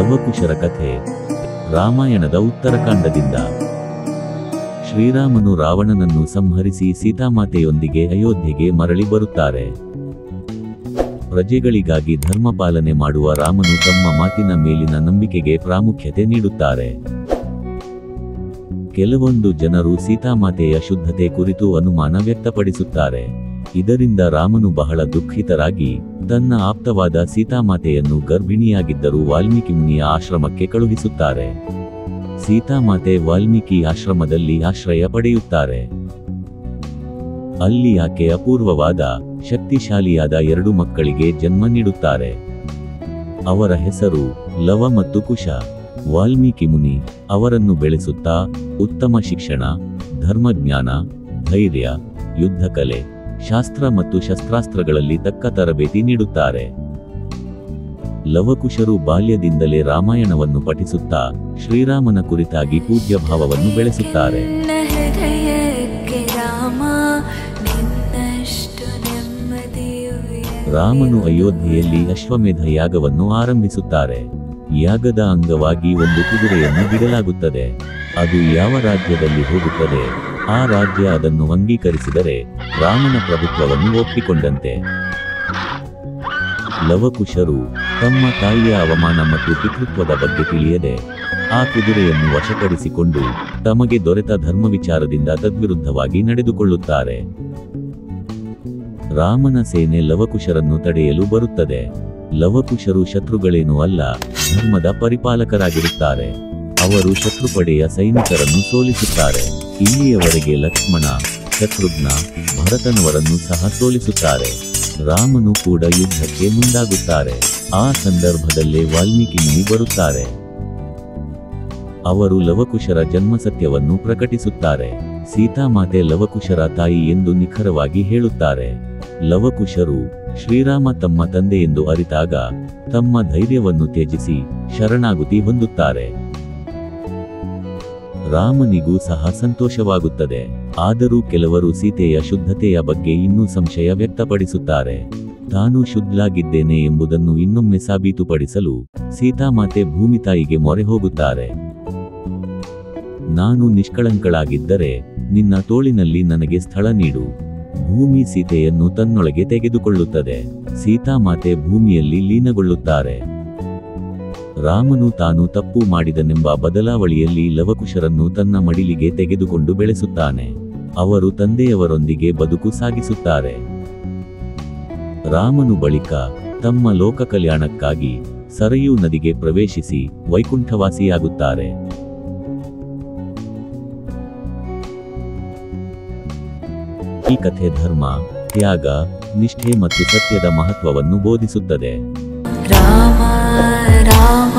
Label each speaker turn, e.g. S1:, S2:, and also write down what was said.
S1: ಲವಕುಶರ ಕಥೆ. ರಾಮಾಯಣದ ಉತ್ತರಕಾಂಡದಿಂದ. ಶ್ರೀರಾಮನು ರಾವಣನನ್ನು ಸಂಹರಿಸಿ ಸೀತಾಮಾತೆಯೊಂದಿಗೆ ಅಯೋಧ್ಯೆಗೆ ಮರಳಿ ಬರುತ್ತಾರೆ. ಪ್ರಜೆಗಳಿಗಾಗಿ ಧರ್ಮಪಾಲನೆ ಮಾಡುವ ರಾಮನು ತಮ್ಮ ಮಾತಿನ ಮೇಲಿನ ನಂಬಿಕೆಗೆ ಪ್ರಾಮುಖ್ಯತೆ ನೀಡುತ್ತಾರೆ. ಕೆಲವೊಂದು ಜನರು ಸೀತಾಮಾತೆಯ ಶುದ್ಧತೆ ಕುರಿತು ಅನುಮಾನ ವ್ಯಕ್ತಪಡಿಸುತ್ತಾರೆ. ಇದರಿಂದ ರಾಮನು ಬಹಳ ದುಃಖಿತರಾಗಿ ತನ್ನ ಆಪ್ತವಾದ ಸೀತಾಮಾತೆಯನ್ನು ಗರ್ಭಿಣಿಯಾಗಿದ್ದರೂ ವಾಲ್ಮೀಕಿ ಮುನಿಯ ಆಶ್ರಮಕ್ಕೆ ಕಳುಹಿಸುತ್ತಾರೆ. ಸೀತಾಮಾತೆ ವಾಲ್ಮೀಕಿ ಆಶ್ರಮದಲ್ಲಿ ಆಶ್ರಯ ಪಡೆಯುತ್ತಾರೆ. ಅಲ್ಲಿ ಆಕೆ ಅಪೂರ್ವವಾದ ಶಕ್ತಿಶಾಲಿಯಾದ 2 ಮಕ್ಕಳಿಗೆ ಜನ್ಮ ನೀಡುತ್ತಾರೆ. ಅವರ ಹೆಸರು ಲವ ಮತ್ತು ಕುಶ. ವಾಲ್ಮೀಕಿ ಮುನಿ ಅವರನ್ನು ಬೆಳೆಸುತ್ತಾ ಉತ್ತಮ ಶಿಕ್ಷಣ, ಧರ್ಮಜ್ಞಾನ, ಧೈರ್ಯ, ಯುದ್ಧಕಲೆ, ಶಾಸ್ತ್ರ ಮತ್ತು ಶಸ್ತ್ರಾಸ್ತ್ರಗಳಲ್ಲಿ ತಕ್ಕ ತರಬೇತಿ ನೀಡುತ್ತಾರೆ. ಲವಕುಶರು ಬಾಲ್ಯದಿಂದಲೇ ರಾಮಾಯಣವನ್ನು ಪಠಿಸುತ್ತಾ ಶ್ರೀರಾಮನ ಕುರಿತಾಗಿ ಪೂಜ್ಯ ಭಾವವನ್ನು ಬೆಳೆಸುತ್ತಾರೆ. ರಾಮನು ಅಯೋಧ್ಯೆಯಲ್ಲಿ ಅಶ್ವಮೇಧ ಯಾಗವನ್ನು ಆರಂಭಿಸುತ್ತಾರೆ. ಯಾಗದ ಅಂಗವಾಗಿ ಒಂದು ಕುದುರೆಯನ್ನು ಬಿಡಲಾಗುತ್ತದೆ. ಅದು ಯಾವ ರಾಜ್ಯದಲ್ಲಿ ಹೋಗುತ್ತದೆ, ಆ ರಾಜ್ಯ ಅದನ್ನು ಅಂಗೀಕರಿಸಿದರೆ ರಾಮನ ಪ್ರಭುತ್ವವನ್ನು ಒಪ್ಪಿಕೊಂಡಂತೆ. ಲವಕುಶರು ತಮ್ಮ ತಾಯಿಯ ಅವಮಾನ ಮತ್ತು ಪಿತೃತ್ವದ ಬಗ್ಗೆ ತಿಳಿಯದೆ ಆ ಕುದುರೆಯನ್ನು ವಶಪಡಿಸಿಕೊಂಡು ತಮಗೆ ದೊರೆತ ಧರ್ಮವಿಚಾರದಿಂದ ತದ್ವಿರುದ್ಧವಾಗಿ ನಡೆದುಕೊಳ್ಳುತ್ತಾರೆ. ರಾಮನ ಸೇನೆ ಲವಕುಶರನ್ನು ತಡೆಯಲು ಬರುತ್ತದೆ. ಲವಕುಶರು ಶತ್ರುಗಳೇನೂ ಅಲ್ಲ, ಧರ್ಮದ ಪರಿಪಾಲಕರಾಗಿರುತ್ತಾರೆ. ಅವರು ಶತ್ರುಪಡೆಯ ಸೈನಿಕರನ್ನು ಸೋಲಿಸುತ್ತಾರೆ. ಇಲ್ಲಿಯವರೆಗೆ ಲಕ್ಷ್ಮಣ, ಶತ್ರುಘ್ನ, ಭರತನವರನ್ನು ಸಹ ಸೋಲಿಸುತ್ತಾರೆ. ರಾಮನು ಕೂಡ ಯುದ್ಧಕ್ಕೆ ಮುಂದಾಗುತ್ತಾರೆ. ಆ ಸಂದರ್ಭದಲ್ಲೇ ವಾಲ್ಮೀಕಿ ಮುನಿ ಬರುತ್ತಾರೆ. ಅವರು ಲವಕುಶರ ಜನ್ಮಸತ್ಯವನ್ನು ಪ್ರಕಟಿಸುತ್ತಾರೆ. ಸೀತಾಮಾತೆ ಲವಕುಶರ ತಾಯಿ ಎಂದು ನಿಖರವಾಗಿ ಹೇಳುತ್ತಾರೆ. ಲವಕುಶರು ಶ್ರೀರಾಮ ತಮ್ಮ ತಂದೆಯೆಂದು ಅರಿತಾಗ ತಮ್ಮ ಧೈರ್ಯವನ್ನು ತ್ಯಜಿಸಿ ಶರಣಾಗುತಿ ಹೊಂದುತ್ತಾರೆ. ರಾಮನಿಗೂ ಸಹ ಸಂತೋಷವಾಗುತ್ತದೆ. ಆದರೂ ಕೆಲವರು ಸೀತೆಯ ಶುದ್ಧತೆಯ ಬಗ್ಗೆ ಇನ್ನೂ ಸಂಶಯ ವ್ಯಕ್ತಪಡಿಸುತ್ತಾರೆ. ತಾನು ಶುದ್ಧಳಾಗಿದ್ದೇನೆ ಎಂಬುದನ್ನು ಇನ್ನೊಮ್ಮೆ ಸಾಬೀತುಪಡಿಸಲು ಸೀತಾಮಾತೆ ಭೂಮಿತಾಯಿಗೆ ಮೊರೆ ಹೋಗುತ್ತಾರೆ. ನಾನು ನಿಷ್ಕಳಂಕಳಾಗಿದ್ದರೆ ನಿನ್ನ ತೋಳಿನಲ್ಲಿ ನನಗೆ ಸ್ಥಳ ನೀಡು. ಭೂಮಿ ಸೀತೆಯನ್ನು ತನ್ನೊಳಗೆ ತೆಗೆದುಕೊಳ್ಳುತ್ತದೆ. ಸೀತಾಮಾತೆ ಭೂಮಿಯಲ್ಲಿ ಲೀನಗೊಳ್ಳುತ್ತಾರೆ. ರಾಮನು ತಾನು ತಪ್ಪು ಮಾಡಿದನೆಂಬ ಬದಲಾವಳಿಯಲ್ಲಿ ಲವಕುಶರನ್ನು ತನ್ನ ಮಡಿಲಿಗೆ ತೆಗೆದುಕೊಂಡು ಬೆಳೆಸುತ್ತಾನೆ. ಅವರು ತಂದೆಯವರೊಂದಿಗೆ ಬದುಕು ಸಾಗಿಸುತ್ತಾರೆ. ರಾಮನು ಬಳಿಕ ತಮ್ಮ ಲೋಕ ಕಲ್ಯಾಣಕ್ಕಾಗಿ ಸರಯೂ ನದಿಗೆ ಪ್ರವೇಶಿಸಿ ವೈಕುಂಠವಾಸಿಯಾಗುತ್ತಾರೆ. ಈ ಕಥೆ ಧರ್ಮ, ತ್ಯಾಗ, ನಿಷ್ಠೆ ಮತ್ತು ಸತ್ಯದ ಮಹತ್ವವನ್ನು ಬೋಧಿಸುತ್ತದೆ. ರಾಮ ರಾಮ